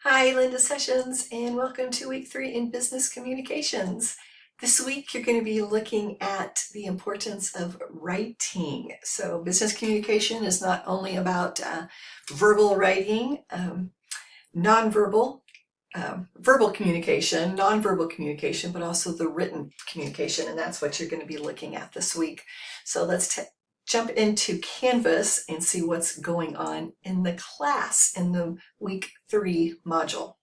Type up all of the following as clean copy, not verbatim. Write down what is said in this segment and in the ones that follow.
Hi, Linda Sessions, and welcome to week 3 in business communications. This week, you're going to be looking at the importance of writing. So, business communication is not only about verbal writing, nonverbal, verbal communication, nonverbal communication, but also the written communication, and that's what you're going to be looking at this week. So, let's jump into Canvas and see what's going on in the class in the week 3 module.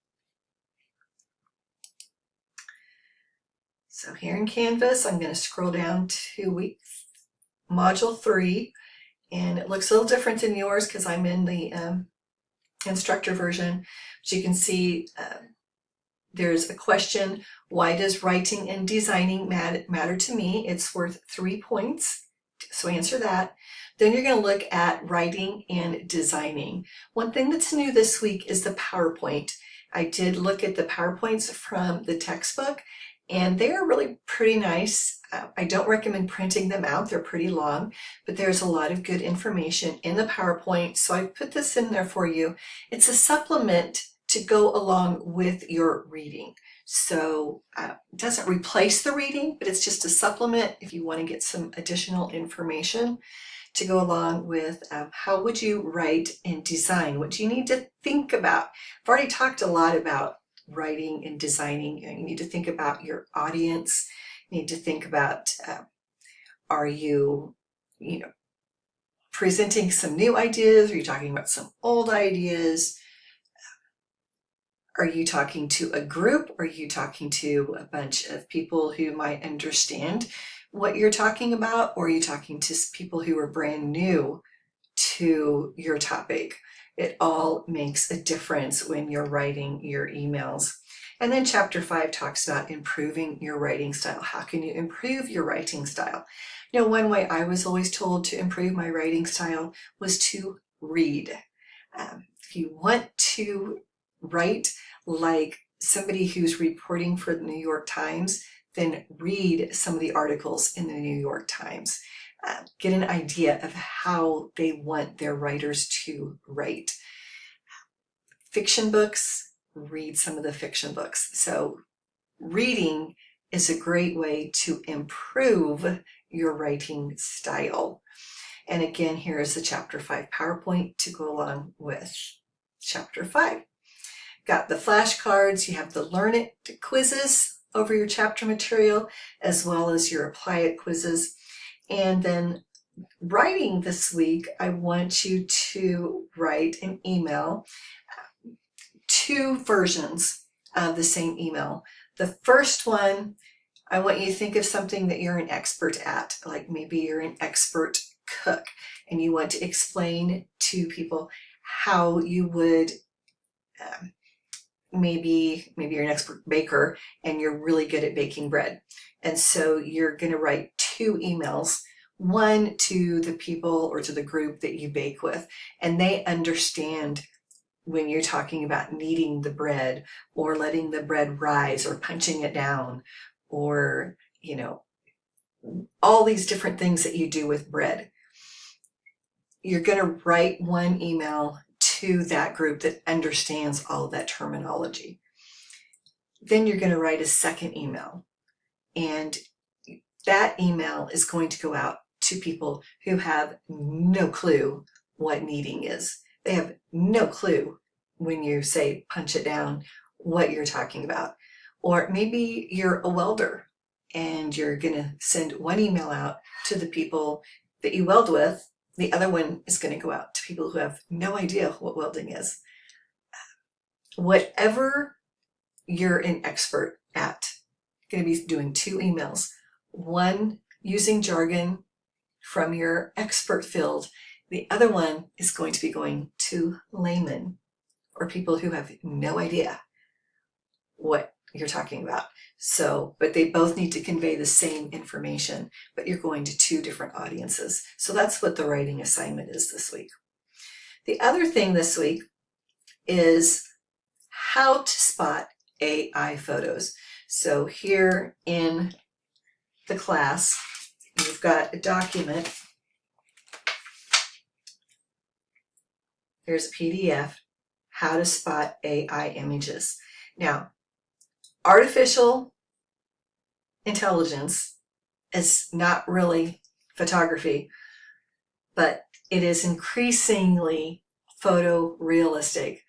So here in Canvas, I'm going to scroll down to module 3, and it looks a little different than yours because I'm in the instructor version. As you can see, there's a question: why does writing and designing matter to me? It's worth 3 points. So answer that. Then you're going to look at writing and designing. One thing that's new this week is the PowerPoint. I did look at the PowerPoints from the textbook, and they are really pretty nice. I don't recommend printing them out. They're pretty long, but there's a lot of good information in the PowerPoint. So I put this in there for you. It's a supplement to go along with your reading. So it doesn't replace the reading, but it's just a supplement if you want to get some additional information to go along with how would you write and design. What do you need to think about? I've already talked a lot about writing and designing. You need to think about your audience. You need to think about are you presenting some new ideas? Are you talking about some old ideas? Are you talking to a group? Are you talking to a bunch of people who might understand what you're talking about? Or are you talking to people who are brand new to your topic? It all makes a difference when you're writing your emails. And then chapter 5 talks about improving your writing style. How can you improve your writing style? One way I was always told to improve my writing style was to read. If you want to write like somebody who's reporting for the New York Times, then read some of the articles in the New York Times. Get an idea of how they want their writers to write. Fiction books, read some of the fiction books. So reading is a great way to improve your writing style. And again, here is the chapter 5 PowerPoint to go along with chapter 5. Got the flashcards, you have the Learn It quizzes over your chapter material, as well as your Apply It quizzes. And then writing this week, I want you to write an email, 2 versions of the same email. The first one, I want you to think of something that you're an expert at, like maybe you're an expert cook, and you want to explain to people how you would maybe you're an expert baker and you're really good at baking bread. And so you're going to write 2 emails, one to the people or to the group that you bake with, and they understand when you're talking about kneading the bread or letting the bread rise or punching it down or, all these different things that you do with bread. You're going to write one email to that group that understands all of that terminology. Then you're going to write a second email, and that email is going to go out to people who have no clue what kneading is. They have no clue when you say punch it down what you're talking about. Or maybe you're a welder and you're going to send one email out to the people that you weld with. The other one is going to go out to people who have no idea what welding is. Whatever you're an expert at, you're going to be doing 2 emails. One using jargon from your expert field. The other one is going to be going to laymen or people who have no idea what you're talking about. So, but they both need to convey the same information, but you're going to 2 different audiences. So that's what the writing assignment is this week. The other thing this week is how to spot AI photos. So here in the class, you've got a document. There's a PDF. how to spot AI images. Now, artificial intelligence is not really photography, but it is increasingly photorealistic.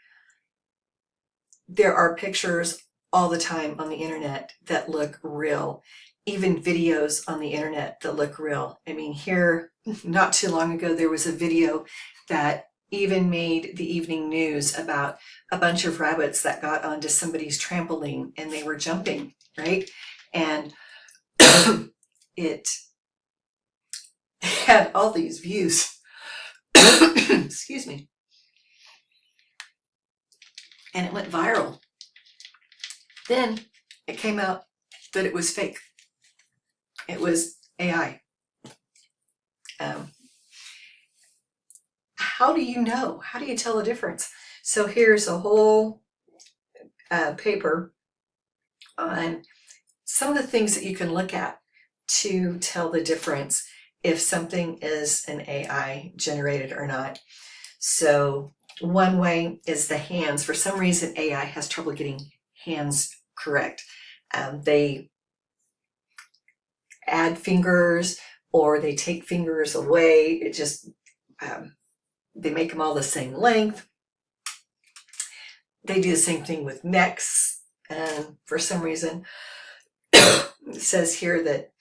There are pictures all the time on the internet that look real, even videos on the internet that look real. I mean, here, not too long ago, there was a video that even made the evening news about a bunch of rabbits that got onto somebody's trampoline and they were jumping, right? And it had all these views. Excuse me. And it went viral. Then it came out that it was fake. It was AI. How do you know? How do you tell the difference? So here's a whole paper on some of the things that you can look at to tell the difference if something is an AI generated or not. So one way is the hands. For some reason, AI has trouble getting hands correct. They add fingers or they take fingers away. It just, they make them all the same length. They do the same thing with necks. And for some reason, it says here that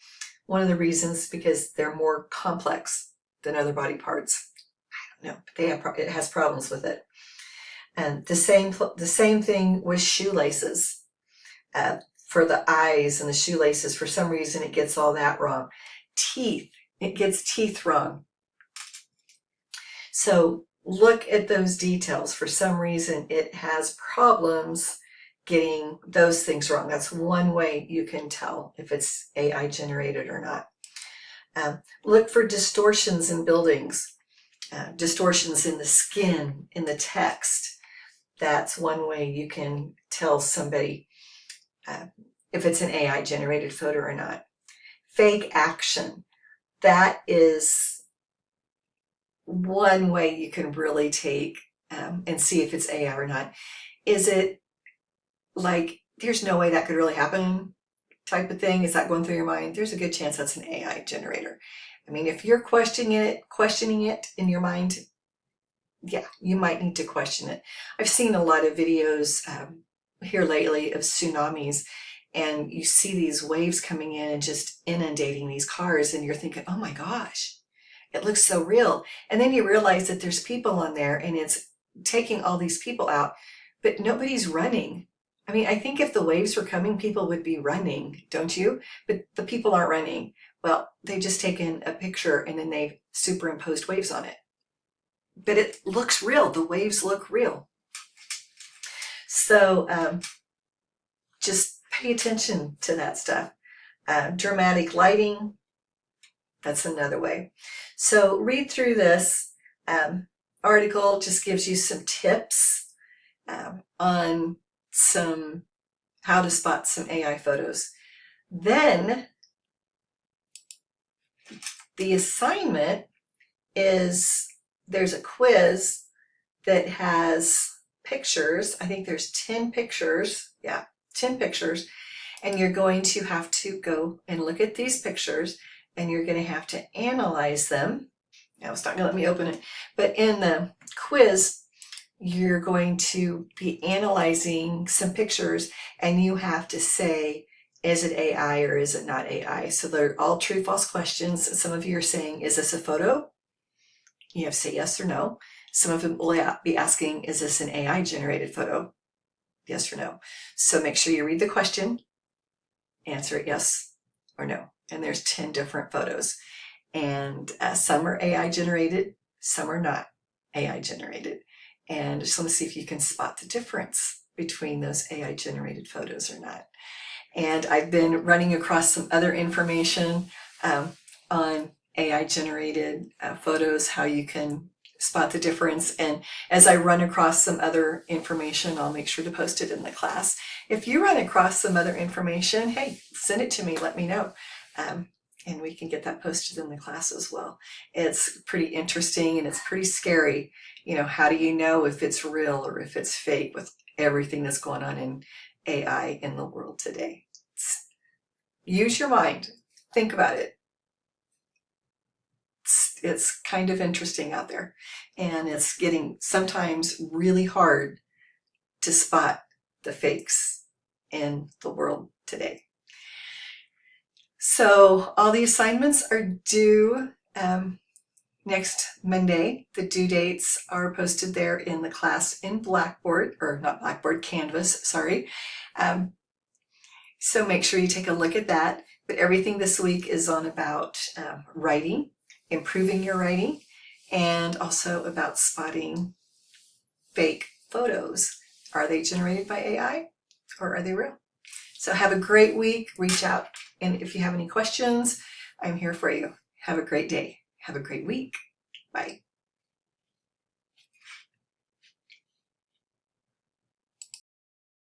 one of the reasons because they're more complex than other body parts. I don't know, it has problems with it. And the same thing with shoelaces. For the eyes and the shoelaces, for some reason it gets all that wrong. Teeth, it gets teeth wrong. So look at those details. For some reason it has problems getting those things wrong. That's one way you can tell if it's AI generated or not. Look for distortions in buildings, distortions in the skin, in the text. That's one way you can tell somebody if it's an AI generated photo or not. Fake action, that is one way you can really take and see if it's AI or not. Is it like, there's no way that could really happen type of thing? Is that going through your mind? There's a good chance that's an AI generator. I mean, if you're questioning it in your mind, yeah, you might need to question it. I've seen a lot of videos here lately of tsunamis, and you see these waves coming in and just inundating these cars, and you're thinking, oh my gosh, it looks so real. And then you realize that there's people on there and it's taking all these people out, but nobody's running. I mean, I think if the waves were coming, people would be running, don't you? But the people aren't running. Well, they've just taken a picture and then they've superimposed waves on it. But it looks real. The waves look real. So just pay attention to that stuff. Dramatic lighting, that's another way. So read through this article, just gives you some tips on how to spot some AI photos. Then the assignment is, there's a quiz that has pictures. I think there's 10 pictures. Yeah, 10 pictures. And you're going to have to go and look at these pictures and you're going to have to analyze them. Now it's not going to let me open it. But in the quiz, you're going to be analyzing some pictures and you have to say, is it AI or is it not AI? So they're all true, false questions. Some of you are saying, is this a photo? You have to say yes or no. Some of them will be asking, is this an AI generated photo? Yes or no. So make sure you read the question, answer it yes or no. And there's 10 different photos. And some are AI generated, some are not AI generated. And just want to see if you can spot the difference between those AI generated photos or not. And I've been running across some other information on AI generated photos, how you can spot the difference. And as I run across some other information, I'll make sure to post it in the class. If you run across some other information, hey, send it to me, let me know. and we can get that posted in the class as well. It's pretty interesting and it's pretty scary. How do you know if it's real or if it's fake with everything that's going on in AI in the world today? Use your mind. Think about it. It's kind of interesting out there, and it's getting sometimes really hard to spot the fakes in the world today. So all the assignments are due next Monday. The due dates are posted there in the class in Blackboard, or not Blackboard, Canvas, sorry. So make sure you take a look at that. But everything this week is on about writing, improving your writing, and also about spotting fake photos. Are they generated by AI or are they real? So have a great week. Reach out, and if you have any questions, I'm here for you. Have a great day. Have a great week. Bye.